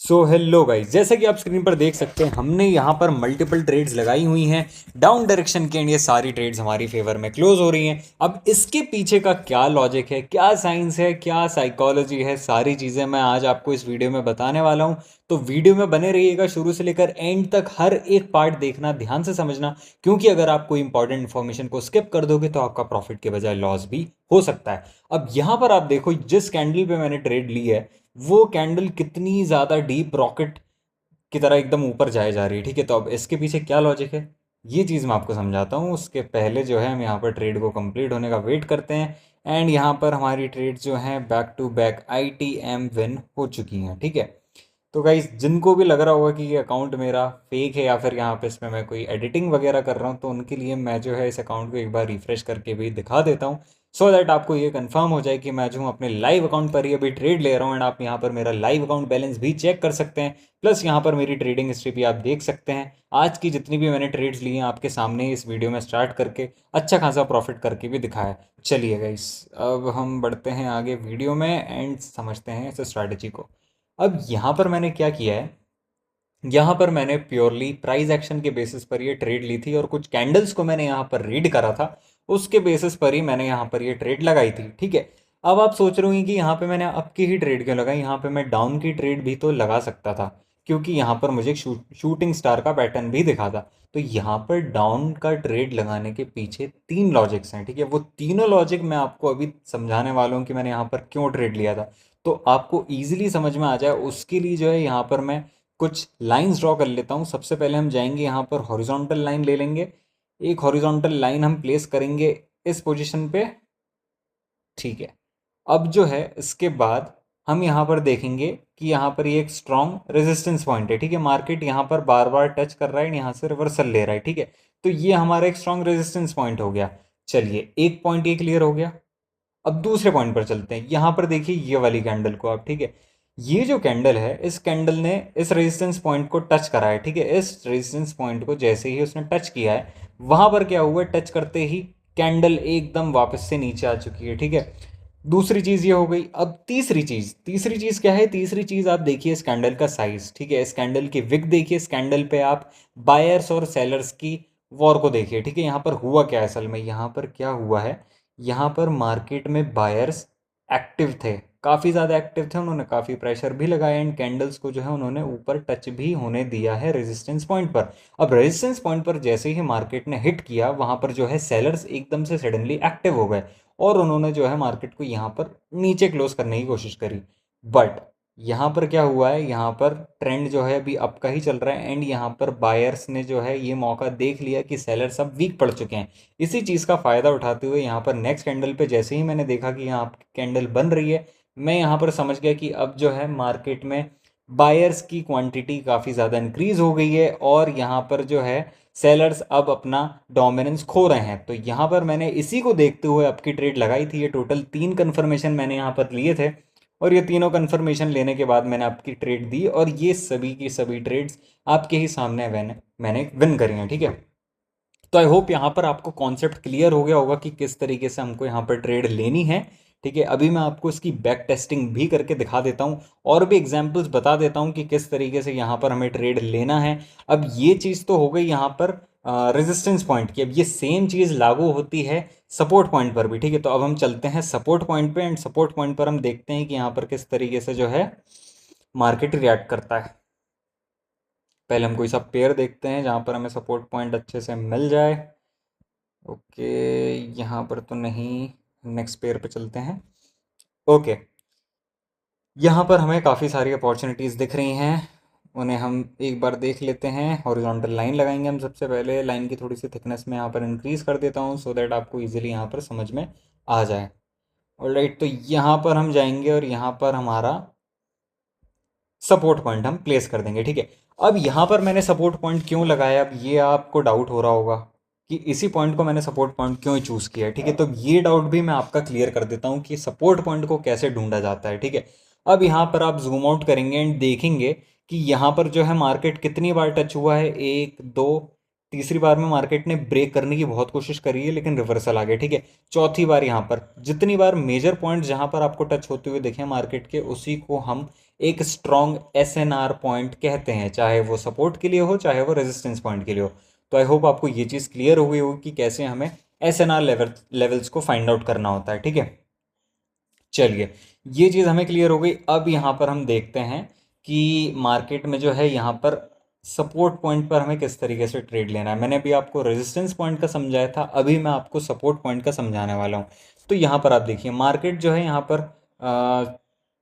Hello guys, जैसे कि आप स्क्रीन पर देख सकते हैं हमने यहाँ पर मल्टीपल ट्रेड्स लगाई हुई हैं डाउन डायरेक्शन के एंड ये सारी ट्रेड्स हमारी फेवर में क्लोज हो रही हैं। अब इसके पीछे का क्या लॉजिक है, क्या साइंस है, क्या साइकोलॉजी है, सारी चीज़ें मैं आज आपको इस वीडियो में बताने वाला हूँ। तो वीडियो में बने रहिएगा शुरू से लेकर एंड तक, हर एक पार्ट देखना, ध्यान से समझना, क्योंकि अगर आप कोई इंपॉर्टेंट इन्फॉर्मेशन को स्किप कर दोगे तो आपका प्रॉफिट के बजाय लॉस भी हो सकता है। अब यहाँ पर आप देखो, जिस कैंडल पे मैंने ट्रेड ली है वो कैंडल कितनी ज़्यादा डीप रॉकेट की तरह एकदम ऊपर जाए जा रही है। ठीक है, तो अब इसके पीछे क्या लॉजिक है ये चीज़ मैं आपको समझाता हूँ। उसके पहले जो है हम यहाँ पर ट्रेड को कंप्लीट होने का वेट करते हैं एंड यहाँ पर हमारी ट्रेड जो है back to back ITM win हो चुकी हैं। ठीक है, तो गाइस जिनको भी लग रहा होगा कि ये अकाउंट मेरा फेक है या फिर यहाँ पे इसमें मैं कोई एडिटिंग वगैरह कर रहा हूँ, तो उनके लिए मैं जो है इस अकाउंट को एक बार रिफ्रेश करके भी दिखा देता हूँ, सो दैट आपको ये कंफर्म हो जाए कि मैं जो हूँ अपने लाइव अकाउंट पर ही अभी ट्रेड ले रहा हूँ। एंड आप यहाँ पर मेरा लाइव अकाउंट बैलेंस भी चेक कर सकते हैं, प्लस यहाँ पर मेरी ट्रेडिंग हिस्ट्री भी आप देख सकते हैं। आज की जितनी भी मैंने ट्रेड्स ली हैं आपके सामने इस वीडियो में स्टार्ट करके अच्छा खासा प्रॉफिट करके भी दिखाया है। चलिए गाइस, अब हम बढ़ते हैं आगे वीडियो में एंड समझते हैं इस स्ट्रैटेजी को। अब यहाँ पर मैंने क्या किया है, यहाँ पर मैंने प्योरली प्राइस एक्शन के बेसिस पर ये ट्रेड ली थी और कुछ कैंडल्स को मैंने यहाँ पर रीड करा था, उसके बेसिस पर ही मैंने यहाँ पर ये ट्रेड लगाई थी। ठीक है, अब आप सोच रहे होंगे कि यहाँ पे मैंने अप की ही ट्रेड क्यों लगाई, यहाँ पे मैं डाउन की ट्रेड भी तो लगा सकता था, क्योंकि यहाँ पर मुझे शूटिंग स्टार का पैटर्न भी दिखा था। तो यहाँ पर डाउन का ट्रेड लगाने के पीछे तीन लॉजिक्स हैं। ठीक है, वो तीनों लॉजिक मैं आपको अभी समझाने वाला हूँ कि मैंने यहाँ पर क्यों ट्रेड लिया था, तो आपको ईजिली समझ में आ जाए। उसके लिए जो है यहाँ पर मैं कुछ लाइंस ड्रॉ कर लेता हूँ। सबसे पहले हम जाएंगे यहाँ पर हॉरिजॉन्टल लाइन ले लेंगे, एक हॉरिजॉन्टल लाइन हम प्लेस करेंगे इस पोजीशन पे। ठीक है, अब जो है इसके बाद हम यहाँ पर देखेंगे कि यहाँ पर ये एक स्ट्रॉन्ग रेजिस्टेंस पॉइंट है। ठीक है, मार्केट यहाँ पर बार बार टच कर रहा है, यहाँ से रिवर्सल ले रहा है। ठीक है, तो ये हमारा एक स्ट्रॉन्ग रेजिस्टेंस पॉइंट हो गया। चलिए, एक पॉइंट ये क्लियर हो गया। अब दूसरे पॉइंट पर चलते हैं। यहाँ पर देखिए ये वाली कैंडल को आप, ठीक है, ये जो कैंडल है इस कैंडल ने इस रेजिस्टेंस पॉइंट को टच करा है। ठीक है, इस रेजिस्टेंस पॉइंट को जैसे ही उसने टच किया है, वहां पर क्या हुआ, टच करते ही कैंडल एकदम वापस से नीचे आ चुकी है। ठीक है, दूसरी चीज ये हो गई। अब तीसरी चीज क्या है, तीसरी चीज आप देखिए इस कैंडल का साइज। ठीक है, इस कैंडल की विक देखिए, इस कैंडल पे आप बायर्स और सेलर्स की वॉर को देखिए। ठीक है, यहाँ पर हुआ क्या है असल में, यहाँ पर क्या हुआ है, यहाँ पर मार्केट में बायर्स एक्टिव थे, काफ़ी ज़्यादा एक्टिव थे, उन्होंने काफ़ी प्रेशर भी लगाया एंड कैंडल्स को जो है उन्होंने ऊपर टच भी होने दिया है रेजिस्टेंस पॉइंट पर। अब रेजिस्टेंस पॉइंट पर जैसे ही मार्केट ने हिट किया, वहाँ पर जो है सेलर्स एकदम से सडनली एक्टिव हो गए और उन्होंने जो है मार्केट को यहाँ पर नीचे क्लोज करने की कोशिश करी। बट यहाँ पर क्या हुआ है, यहाँ पर ट्रेंड जो है अभी अप का ही चल रहा है एंड यहाँ पर बायर्स ने जो है ये मौका देख लिया कि सेलर्स अब वीक पड़ चुके हैं। इसी चीज़ का फ़ायदा उठाते हुए यहाँ पर नेक्स्ट कैंडल पे जैसे ही मैंने देखा कि यहाँ कैंडल बन रही है, मैं यहाँ पर समझ गया कि अब जो है मार्केट में बायर्स की क्वांटिटी काफ़ी ज़्यादा इंक्रीज हो गई है और यहाँ पर जो है सेलर्स अब अपना डोमिनेंस खो रहे हैं। तो यहाँ पर मैंने इसी को देखते हुए आपकी ट्रेड लगाई थी। ये टोटल 3 कन्फर्मेशन मैंने यहाँ पर लिए थे और ये तीनों कन्फर्मेशन लेने के बाद मैंने आपकी ट्रेड दी और ये सभी की सभी ट्रेड्स आपके ही सामने मैंने विन करी हैं। ठीक है, तो आई होप यहाँ पर आपको कॉन्सेप्ट क्लियर हो गया होगा कि किस तरीके से हमको यहाँ पर ट्रेड लेनी है। ठीक है, अभी मैं आपको इसकी बैक टेस्टिंग भी करके दिखा देता हूँ और भी एग्जांपल्स बता देता हूँ कि किस तरीके से यहाँ पर हमें ट्रेड लेना है। अब ये चीज़ तो हो गई यहाँ पर रेजिस्टेंस पॉइंट की, अब ये सेम चीज़ लागू होती है सपोर्ट पॉइंट पर भी। ठीक है, तो अब हम चलते हैं सपोर्ट पॉइंट पे एंड सपोर्ट पॉइंट पर हम देखते हैं कि यहाँ पर किस तरीके से जो है मार्केट रिएक्ट करता है। पहले हम कोई सा पेयर देखते हैं जहाँ पर हमें सपोर्ट पॉइंट अच्छे से मिल जाए। ओके, यहाँ पर तो नहीं, नेक्स्ट पेयर पे चलते हैं। ओके, यहाँ पर हमें काफ़ी सारी अपॉर्चुनिटीज़ दिख रही हैं, उन्हें हम एक बार देख लेते हैं। हॉरिजॉन्टल लाइन लगाएंगे हम सबसे पहले, लाइन की थोड़ी सी थिकनेस में यहाँ पर इंक्रीज़ कर देता हूँ सो दैट आपको इजीली यहाँ पर समझ में आ जाए। ऑलराइट, तो यहाँ पर हम जाएंगे और यहाँ पर हमारा सपोर्ट पॉइंट हम प्लेस कर देंगे। ठीक है, अब यहाँ पर मैंने सपोर्ट पॉइंट क्यों लगाया, अब ये आपको डाउट हो रहा होगा कि इसी पॉइंट को मैंने सपोर्ट पॉइंट क्यों चूज़ किया है। ठीक है, तो ये डाउट भी मैं आपका क्लियर कर देता हूँ कि सपोर्ट पॉइंट को कैसे ढूंढा जाता है। ठीक है, अब यहाँ पर आप जूम आउट करेंगे एंड देखेंगे कि यहाँ पर जो है मार्केट कितनी बार टच हुआ है, एक दो, तीसरी बार में मार्केट ने ब्रेक करने की बहुत कोशिश करी है लेकिन रिवर्सल आ गया। ठीक है, चौथी बार यहाँ पर जितनी बार मेजर पॉइंट जहाँ पर आपको टच होते हुए देखें मार्केट के, उसी को हम एक स्ट्रॉन्ग SNR पॉइंट कहते हैं, चाहे वो सपोर्ट के लिए हो चाहे वो रेजिस्टेंस पॉइंट के लिए हो। तो आई होप आपको ये चीज़ क्लियर हो गई होगी कि कैसे हमें SNR लेवल्स को फाइंड आउट करना होता है, ठीक है। चलिए, ये चीज़ हमें क्लियर हो गई। अब यहाँ पर हम देखते हैं कि मार्केट में जो है यहाँ पर सपोर्ट पॉइंट पर हमें किस तरीके से ट्रेड लेना है। मैंने अभी आपको रेजिस्टेंस पॉइंट का समझाया था, अभी मैं आपको सपोर्ट पॉइंट का समझाने वाला हूँ। तो यहाँ पर आप देखिए मार्केट जो है यहाँ पर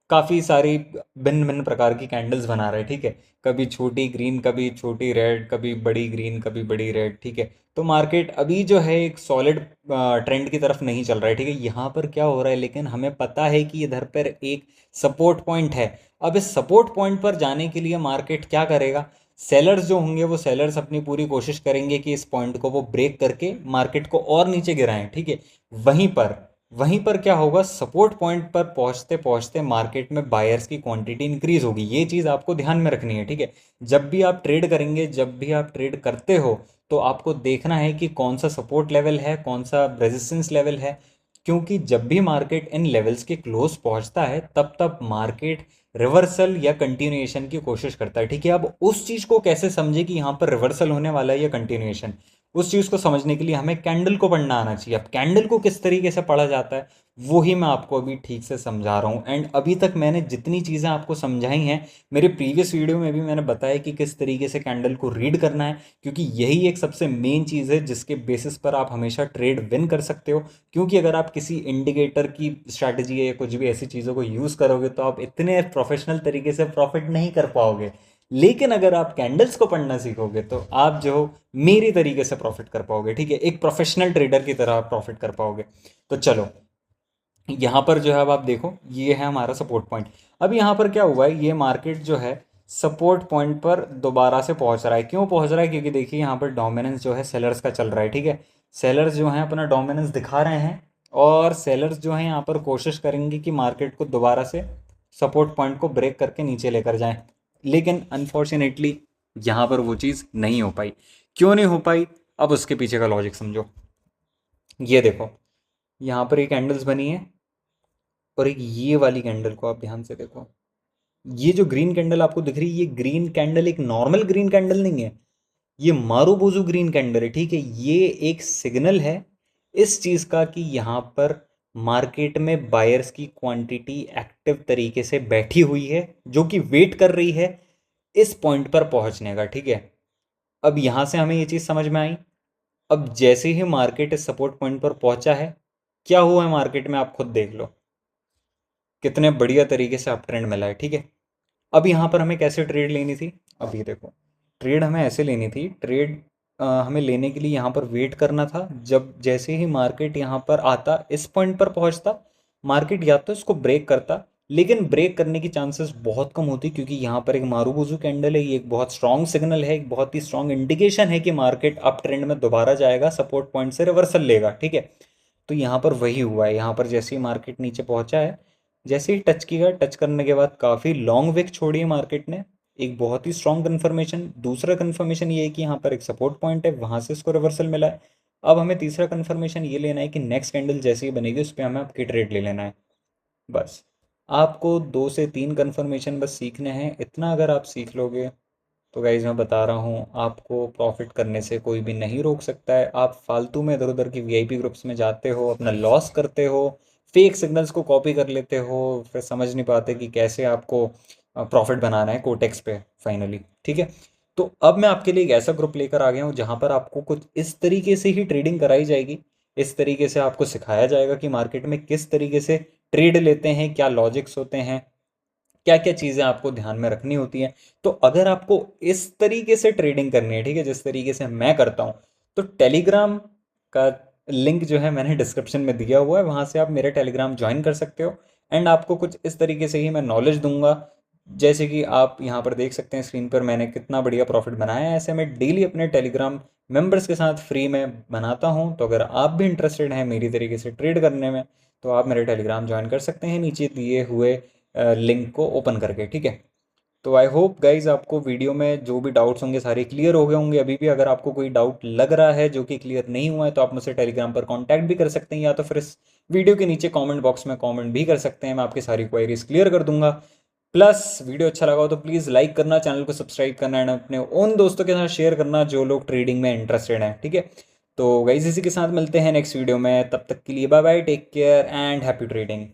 काफ़ी सारी भिन्न भिन्न प्रकार की कैंडल्स बना रहे हैं, ठीक है। कभी छोटी ग्रीन, कभी छोटी रेड, कभी बड़ी ग्रीन, कभी बड़ी रेड, ठीक है। तो मार्केट अभी जो है एक सॉलिड ट्रेंड की तरफ नहीं चल रहा है, ठीक है। यहाँ पर क्या हो रहा है, लेकिन हमें पता है कि इधर पर एक सपोर्ट पॉइंट है। अब इस सपोर्ट पॉइंट पर जाने के लिए मार्केट क्या करेगा, सेलर्स जो होंगे वो सेलर्स अपनी पूरी कोशिश करेंगे कि इस पॉइंट को वो ब्रेक करके मार्केट को और नीचे गिराएं, ठीक है। वहीं पर क्या होगा, सपोर्ट पॉइंट पर पहुंचते पहुंचते मार्केट में बायर्स की क्वांटिटी इंक्रीज होगी। ये चीज़ आपको ध्यान में रखनी है, ठीक है। जब भी आप ट्रेड करेंगे, जब भी आप ट्रेड करते हो, तो आपको देखना है कि कौन सा सपोर्ट लेवल है, कौन सा रेजिस्टेंस लेवल है। क्योंकि जब भी मार्केट इन लेवल्स के क्लोज पहुंचता है, तब तब मार्केट रिवर्सल या कंटिन्यूएशन की कोशिश करता है, ठीक है। अब उस चीज़ को कैसे समझे कि यहाँ पर रिवर्सल होने वाला है या कंटिन्यूएशन, उस चीज़ को समझने के लिए हमें कैंडल को पढ़ना आना चाहिए। अब कैंडल को किस तरीके से पढ़ा जाता है वो ही मैं आपको अभी ठीक से समझा रहा हूँ। एंड अभी तक मैंने जितनी चीज़ें आपको समझाई हैं, मेरे प्रीवियस वीडियो में भी मैंने बताया कि किस तरीके से कैंडल को रीड करना है, क्योंकि यही एक सबसे मेन चीज़ है जिसके बेसिस पर आप हमेशा ट्रेड विन कर सकते हो। क्योंकि अगर आप किसी इंडिकेटर की स्ट्रैटेजी या कुछ भी ऐसी चीज़ों को यूज़ करोगे तो आप इतने प्रोफेशनल तरीके से प्रॉफिट नहीं कर पाओगे। लेकिन अगर आप कैंडल्स को पढ़ना सीखोगे तो आप जो मेरी तरीके से प्रॉफिट कर पाओगे, ठीक है। एक प्रोफेशनल ट्रेडर की तरह आप प्रॉफिट कर पाओगे। तो चलो, यहाँ पर जो है अब आप देखो, ये है हमारा सपोर्ट पॉइंट। अब यहाँ पर क्या हुआ है, ये मार्केट जो है सपोर्ट पॉइंट पर दोबारा से पहुँच रहा है। क्यों पहुँच रहा है, क्योंकि देखिए यहाँ पर डोमिनेंस जो है सेलर्स का चल रहा है, ठीक है। सेलर्स जो हैं अपना डोमिनेंस दिखा रहे हैं, और सेलर्स जो हैं यहाँ पर कोशिश करेंगे कि मार्केट को दोबारा से सपोर्ट पॉइंट को ब्रेक करके नीचे लेकर जाएं। लेकिन अनफॉर्चुनेटली यहाँ पर वो चीज़ नहीं हो पाई। क्यों नहीं हो पाई, अब उसके पीछे का लॉजिक समझो। ये देखो, यहाँ पर एक कैंडल्स बनी है, और एक ये वाली कैंडल को आप ध्यान से देखो। ये जो ग्रीन कैंडल आपको दिख रही है, ये ग्रीन कैंडल एक नॉर्मल ग्रीन कैंडल नहीं है, ये मारूबोजू ग्रीन कैंडल है, ठीक है। ये एक सिग्नल है इस चीज़ का कि यहाँ पर मार्केट में बायर्स की क्वांटिटी एक्टिव तरीके से बैठी हुई है, जो कि वेट कर रही है इस पॉइंट पर पहुंचने का, ठीक है। अब यहाँ से हमें ये चीज़ समझ में आई। अब जैसे ही मार्केट इस सपोर्ट पॉइंट पर पहुंचा है, क्या हुआ है मार्केट में, आप खुद देख लो कितने बढ़िया तरीके से अप ट्रेंड मिला है, ठीक है। अब यहाँ पर हमें कैसे ट्रेड लेनी थी, अब ये देखो, ट्रेड हमें ऐसे लेनी थी। ट्रेड हमें लेने के लिए यहाँ पर वेट करना था। जब जैसे ही मार्केट यहाँ पर आता, इस पॉइंट पर पहुँचता, मार्केट या तो इसको ब्रेक करता, लेकिन ब्रेक करने की चांसेस बहुत कम होती, क्योंकि यहाँ पर एक मारूबुजू कैंडल है। ये एक बहुत स्ट्रॉन्ग सिग्नल है, एक बहुत ही स्ट्रॉन्ग इंडिकेशन है कि मार्केट अप ट्रेंड में दोबारा जाएगा, सपोर्ट पॉइंट से रिवर्सल लेगा, ठीक है। तो यहाँ पर वही हुआ है। यहाँ पर जैसे ही मार्केट नीचे पहुँचा है, जैसे ही टच किया, टच करने के बाद काफ़ी लॉन्ग विक छोड़ी है मार्केट ने, एक बहुत ही स्ट्रॉन्ग कन्फर्मेशन। दूसरा कन्फर्मेशन ये है कि यहाँ पर एक सपोर्ट पॉइंट है, वहाँ से इसको रिवर्सल मिला है। अब हमें तीसरा कन्फर्मेशन ये लेना है कि नेक्स्ट कैंडल जैसे ही बनेगी उस पर हमें आपकी ट्रेड ले लेना है। बस आपको 2 से 3 कन्फर्मेशन बस सीखने हैं। इतना अगर आप सीख लोगे तो गाइज मैं बता रहा हूँ, आपको प्रॉफिट करने से कोई भी नहीं रोक सकता है। आप फालतू में इधर उधर की वीआईपी ग्रुप्स में जाते हो, अपना लॉस करते हो, फेक सिग्नल्स को कॉपी कर लेते हो, फिर समझ नहीं पाते कि कैसे आपको प्रॉफिट बनाना है कोटेक्स पे फाइनली, ठीक है। तो अब मैं आपके लिए एक ऐसा ग्रुप लेकर आ गया हूँ जहाँ पर आपको कुछ इस तरीके से ही ट्रेडिंग कराई जाएगी। इस तरीके से आपको सिखाया जाएगा कि मार्केट में किस तरीके से ट्रेड लेते हैं, क्या लॉजिक्स होते हैं, क्या क्या चीज़ें आपको ध्यान में रखनी होती हैं। तो अगर आपको इस तरीके से ट्रेडिंग करनी है, ठीक है, जिस तरीके से मैं करता हूँ, तो टेलीग्राम का लिंक जो है मैंने डिस्क्रिप्शन में दिया हुआ है, वहाँ से आप मेरे टेलीग्राम ज्वाइन कर सकते हो। एंड आपको कुछ इस तरीके से ही मैं नॉलेज दूंगा, जैसे कि आप यहाँ पर देख सकते हैं स्क्रीन पर मैंने कितना बढ़िया प्रॉफिट बनाया है। ऐसे मैं डेली अपने टेलीग्राम मेंबर्स के साथ फ्री में बनाता हूँ। तो अगर आप भी इंटरेस्टेड हैं मेरी तरीके से ट्रेड करने में, तो आप मेरे टेलीग्राम ज्वाइन कर सकते हैं नीचे दिए हुए लिंक को ओपन करके, ठीक है। तो आई होप गाइज आपको वीडियो में जो भी डाउट्स होंगे सारे क्लियर हो गए होंगे। अभी भी अगर आपको कोई डाउट लग रहा है जो कि क्लियर नहीं हुआ है, तो आप मुझसे टेलीग्राम पर कांटेक्ट भी कर सकते हैं, या तो फिर इस वीडियो के नीचे कमेंट बॉक्स में कमेंट भी कर सकते हैं। मैं आपकी सारी क्वेरीज क्लियर कर दूंगा। प्लस वीडियो अच्छा लगा हो तो प्लीज़ लाइक करना, चैनल को सब्सक्राइब करना एंड अपने उन दोस्तों के साथ शेयर करना जो लोग ट्रेडिंग में इंटरेस्टेड हैं, ठीक है। तो गाइस इसी के साथ मिलते हैं नेक्स्ट वीडियो में, तब तक के लिए bye bye, take care and happy trading.